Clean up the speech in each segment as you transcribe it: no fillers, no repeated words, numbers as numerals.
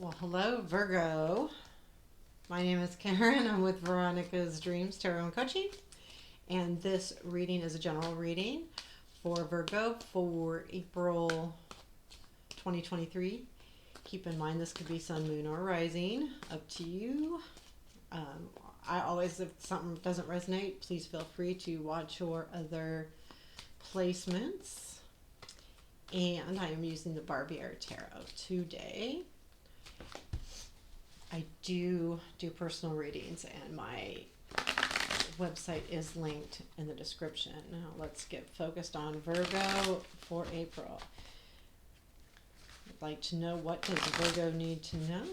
Well, hello, Virgo. My name is Karen. I'm with Veronica's Dreams Tarot and Coaching. And this reading is a general reading for Virgo for April 2023. Keep in mind this could be sun, moon, or rising. Up to you. I always, if something doesn't resonate, please feel free to watch your other placements. And I am using the Barbier Tarot today. I do personal readings, and my website is linked in the description. Now let's get focused on Virgo for April. I'd like to know, what does Virgo need to know?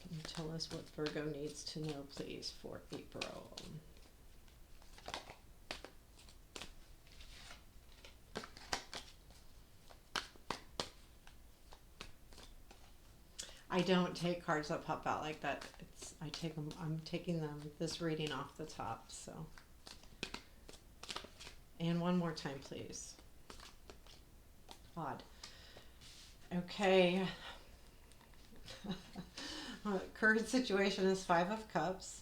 Can you tell us what Virgo needs to know, please, for April? I don't take cards that pop out like that. I'm taking them, this reading off the top, so. And one more time, please. Odd. Okay. Current situation is Five of Cups.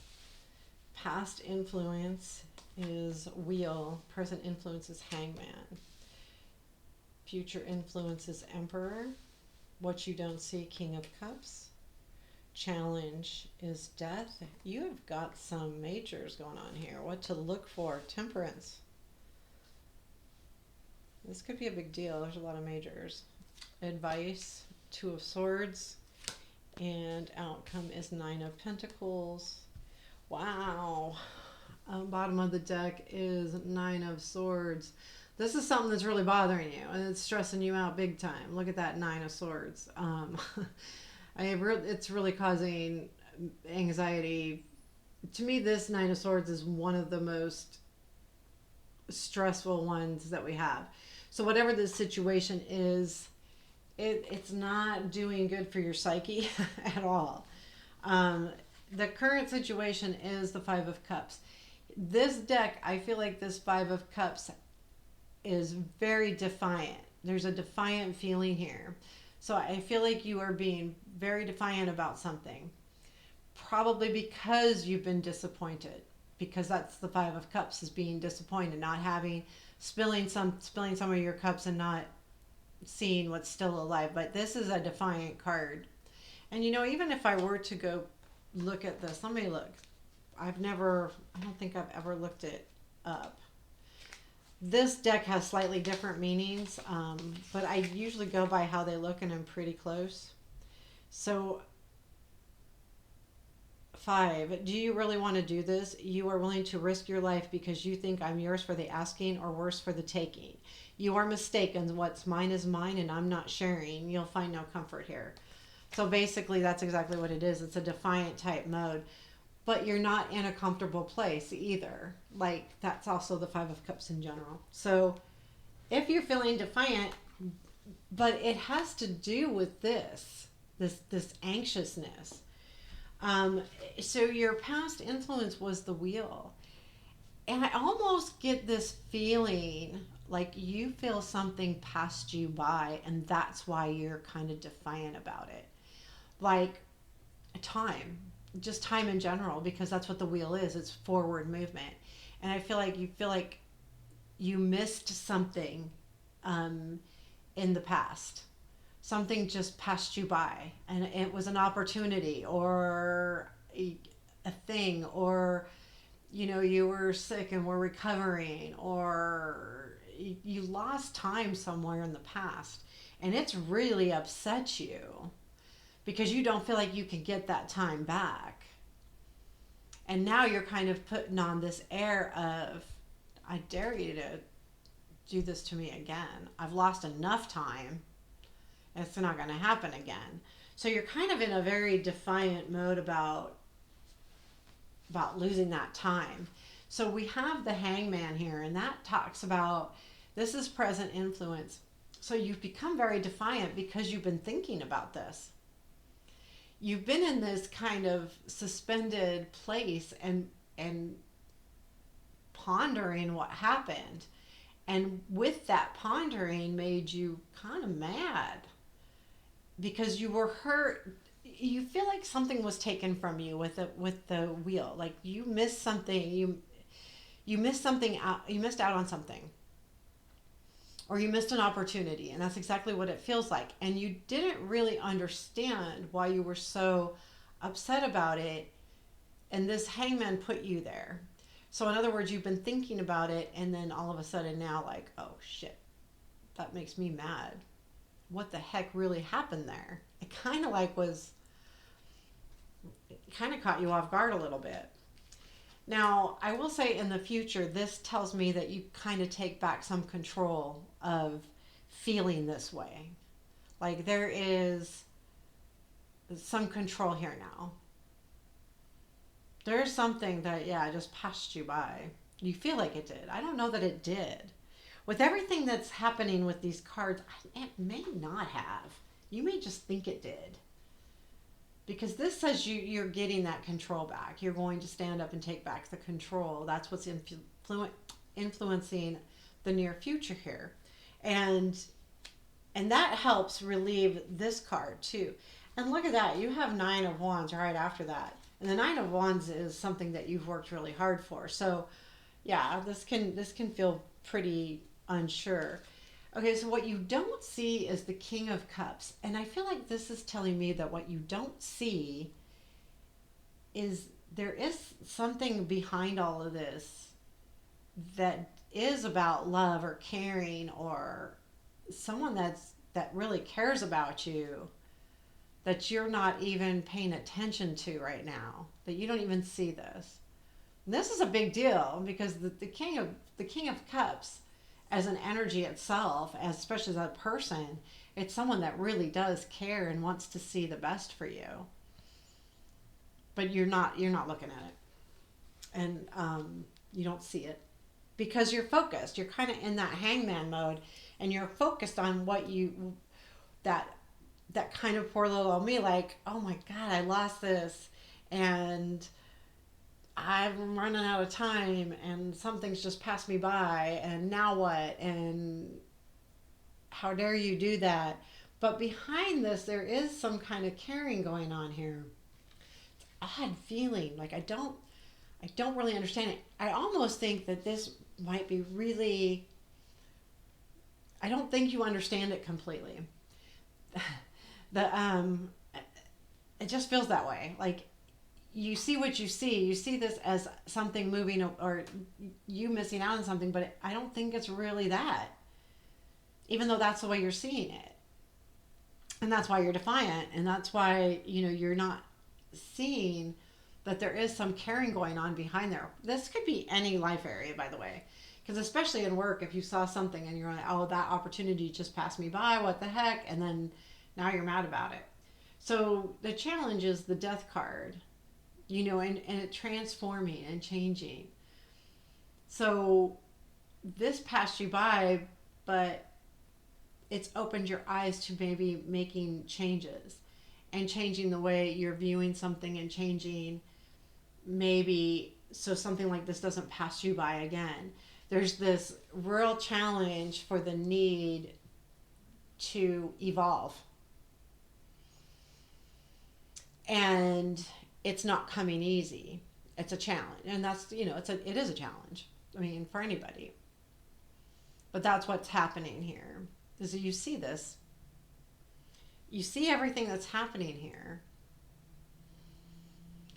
Past influence is Wheel. Present influence is Hangman. Future influence is Emperor. What you don't see, King of Cups. Challenge is Death. You have got some majors going on here. What to look for, Temperance. This could be a big deal. There's a lot of majors. Advice, Two of Swords. And outcome is Nine of Pentacles. Wow. Bottom of the deck is Nine of Swords. This is something that's really bothering you, and it's stressing you out big time. Look at that Nine of Swords. It's really causing anxiety. To me, this Nine of Swords is one of the most stressful ones that we have. So whatever this situation is, it's not doing good for your psyche at all. The current situation is the Five of Cups. This deck, I feel like this Five of Cups is very defiant. There's a defiant feeling here. So I feel like you are being very defiant about something. Probably because you've been disappointed. Because that's the Five of Cups, is being disappointed, not having, spilling some of your cups and not seeing what's still alive. But this is a defiant card. And even if I were to go look at this, let me look. I don't think I've ever looked it up. This deck has slightly different meanings, but I usually go by how they look, and I'm pretty close. So, 5, do you really want to do this? You are willing to risk your life because you think I'm yours for the asking, or worse, for the taking. You are mistaken. What's mine is mine, and I'm not sharing. You'll find no comfort here. So basically, that's exactly what it is. It's a defiant type mode. But you're not in a comfortable place either. Like, that's also the Five of Cups in general. So if you're feeling defiant, but it has to do with this anxiousness. So your past influence was the Wheel. And I almost get this feeling like you feel something passed you by, and that's why you're kind of defiant about it. Like time. Just time in general, because that's what the Wheel is. It's forward movement. And I feel like you missed something in the past. Something just passed you by, and it was an opportunity, or a thing, or you were sick and were recovering, or you lost time somewhere in the past, and it's really upset you because you don't feel like you can get that time back. And now you're kind of putting on this air of, I dare you to do this to me again. I've lost enough time. It's not going to happen again. So you're kind of in a very defiant mode about losing that time. So we have the Hangman here, and that talks about, this is present influence. So you've become very defiant because you've been thinking about this. You've been in this kind of suspended place and pondering what happened. And with that pondering made you kind of mad because you were hurt. You feel like something was taken from you with the wheel. Like you missed something. You missed something out. You missed out on something, or you missed an opportunity, and that's exactly what it feels like. And you didn't really understand why you were so upset about it, and this hangman put you there. So in other words, you've been thinking about it, and then all of a sudden now, like, oh shit, that makes me mad. What the heck really happened there? It kind of like was, it kind of caught you off guard a little bit. Now, I will say in the future, this tells me that you kind of take back some control of feeling this way. Like there is some control here now. There's something that, yeah, just passed you by. You feel like it did. I don't know that it did. With everything that's happening with these cards, it may not have. You may just think it did. Because this says you're getting that control back. You're going to stand up and take back the control. That's what's influencing the near future here. And and that helps relieve this card too. And look at that. You have 9 of Wands right after that. And the 9 of Wands is something that you've worked really hard for. So yeah, this can feel pretty unsure. Okay, so what you don't see is the King of Cups. And I feel like this is telling me that what you don't see is there is something behind all of this that is about love or caring or someone that really cares about you that you're not even paying attention to right now, that you don't even see this. And this is a big deal because the King of Cups as an energy itself, as especially as a person, it's someone that really does care and wants to see the best for you. But you're not looking at it, and you don't see it because you're focused. You're kind of in that hangman mode, and you're focused on what you that that kind of poor little old me, like, oh my god, I lost this, and I'm running out of time, and something's just passed me by, and now what? And how dare you do that? But behind this, there is some kind of caring going on here. Odd feeling, like I don't really understand it. I almost think that this might be really. I don't think you understand it completely. the It just feels that way. Like you see what you see. You see this as something moving or you missing out on something, but I don't think it's really that. Even though that's the way you're seeing it. And that's why you're defiant, and that's why, you're not seeing that there is some caring going on behind there. This could be any life area, by the way. Because especially in work, if you saw something and you're like, oh, that opportunity just passed me by, what the heck? And then now you're mad about it. So the challenge is the death card, and it transforming and changing. So this passed you by, but it's opened your eyes to maybe making changes and changing the way you're viewing something and changing maybe so something like this doesn't pass you by again. There's this real challenge for the need to evolve. And it's not coming easy. It's a challenge. And it is a challenge. I mean, for anybody. But that's what's happening here. Is that you see this. You see everything that's happening here.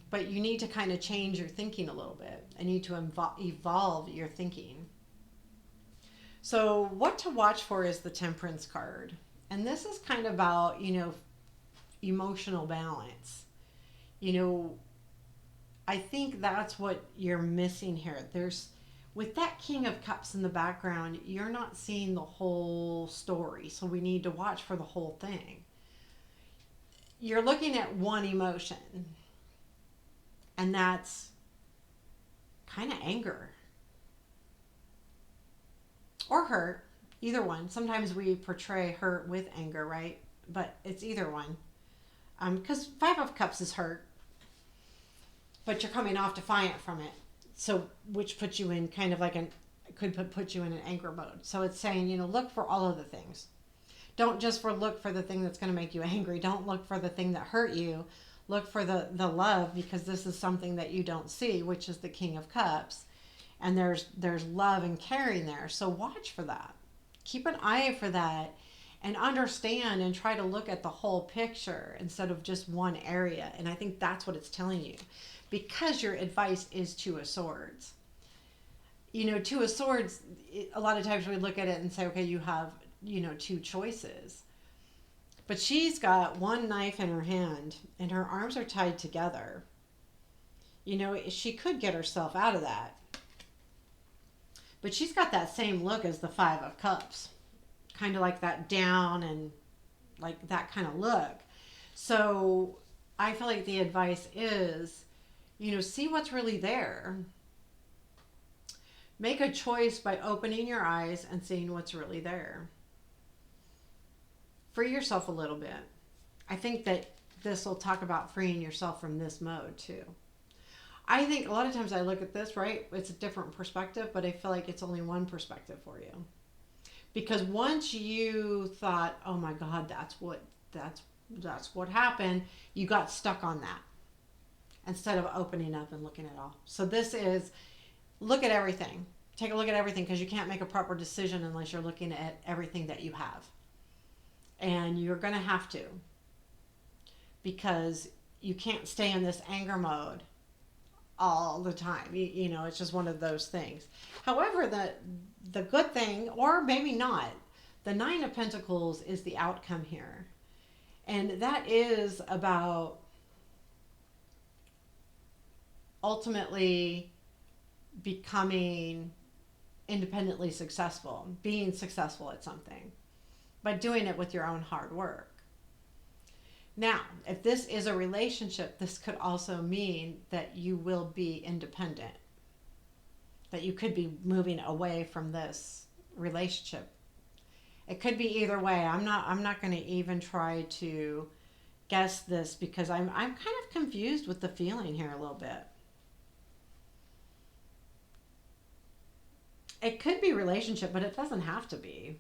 But you need to kind of change your thinking a little bit. I need to evolve your thinking. So what to watch for is the Temperance card. And this is kind of about, emotional balance. I think that's what you're missing here. With that King of Cups in the background, you're not seeing the whole story. So we need to watch for the whole thing. You're looking at one emotion. And that's kind of anger. Or hurt. Either one. Sometimes we portray hurt with anger, right? But it's either one. Because 5 of Cups is hurt. But you're coming off defiant from it. So, which puts you in kind of like could put you in an anger mode. So it's saying, look for all of the things. Don't just look for the thing that's going to make you angry. Don't look for the thing that hurt you. Look for the love, because this is something that you don't see, which is the King of Cups. And there's love and caring there. So watch for that. Keep an eye for that, and understand and try to look at the whole picture instead of just one area. And I think that's what it's telling you, because your advice is Two of Swords. Two of Swords, a lot of times we look at it and say, okay, you have, two choices. But she's got one knife in her hand and her arms are tied together. She could get herself out of that. But she's got that same look as the Five of Cups. Kind of like that down and like that kind of look. So I feel like the advice is, see what's really there. Make a choice by opening your eyes and seeing what's really there. Free yourself a little bit. I think that this will talk about freeing yourself from this mode too. I think a lot of times I look at this, right? It's a different perspective, but I feel like it's only one perspective for you. Because once you thought, oh my God, that's what happened, you got stuck on that instead of opening up and looking at all. So this is, look at everything. Take a look at everything, because you can't make a proper decision unless you're looking at everything that you have. And you're going to have to, because you can't stay in this anger mode all the time. It's just one of those things. However, the good thing, or maybe not, the Nine of Pentacles is the outcome here. And that is about ultimately becoming independently successful, being successful at something, by doing it with your own hard work. Now, if this is a relationship, this could also mean that you will be independent, that you could be moving away from this relationship. It could be either way. I'm not going to even try to guess this, because I'm kind of confused with the feeling here a little bit. It could be relationship, but it doesn't have to be.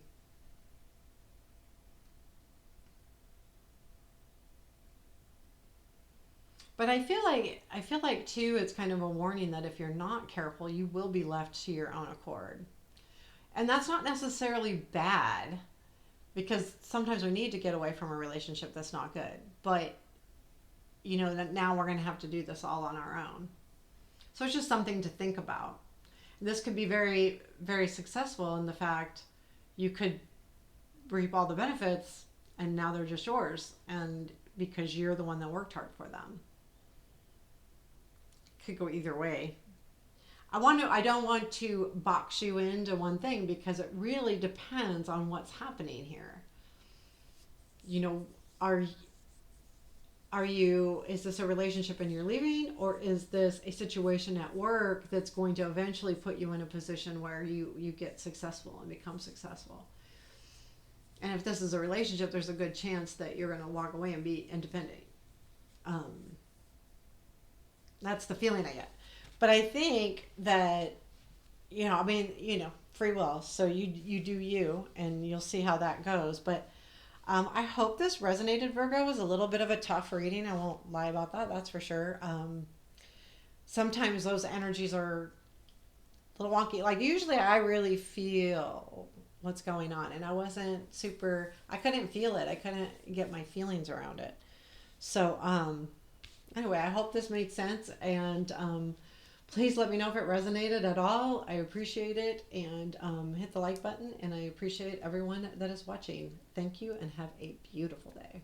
But I feel like too, it's kind of a warning that if you're not careful, you will be left to your own accord. And that's not necessarily bad, because sometimes we need to get away from a relationship that's not good. But that now we're going to have to do this all on our own. So it's just something to think about. This could be very, very successful in the fact you could reap all the benefits and now they're just yours, and because you're the one that worked hard for them. Could go either way. I don't want to box you into one thing, because it really depends on what's happening here. Is this a relationship and you're leaving, or is this a situation at work that's going to eventually put you in a position where you get successful and become successful? And if this is a relationship, there's a good chance that you're going to walk away and be independent. That's the feeling I get. But I think that, free will. So you do you, and you'll see how that goes. But I hope this resonated, Virgo. It was a little bit of a tough reading. I won't lie about that. That's for sure. Sometimes those energies are a little wonky. Like usually I really feel what's going on, and I couldn't feel it. I couldn't get my feelings around it. So, anyway, I hope this made sense, and please let me know if it resonated at all. I appreciate it, and hit the like button, and I appreciate everyone that is watching. Thank you, and have a beautiful day.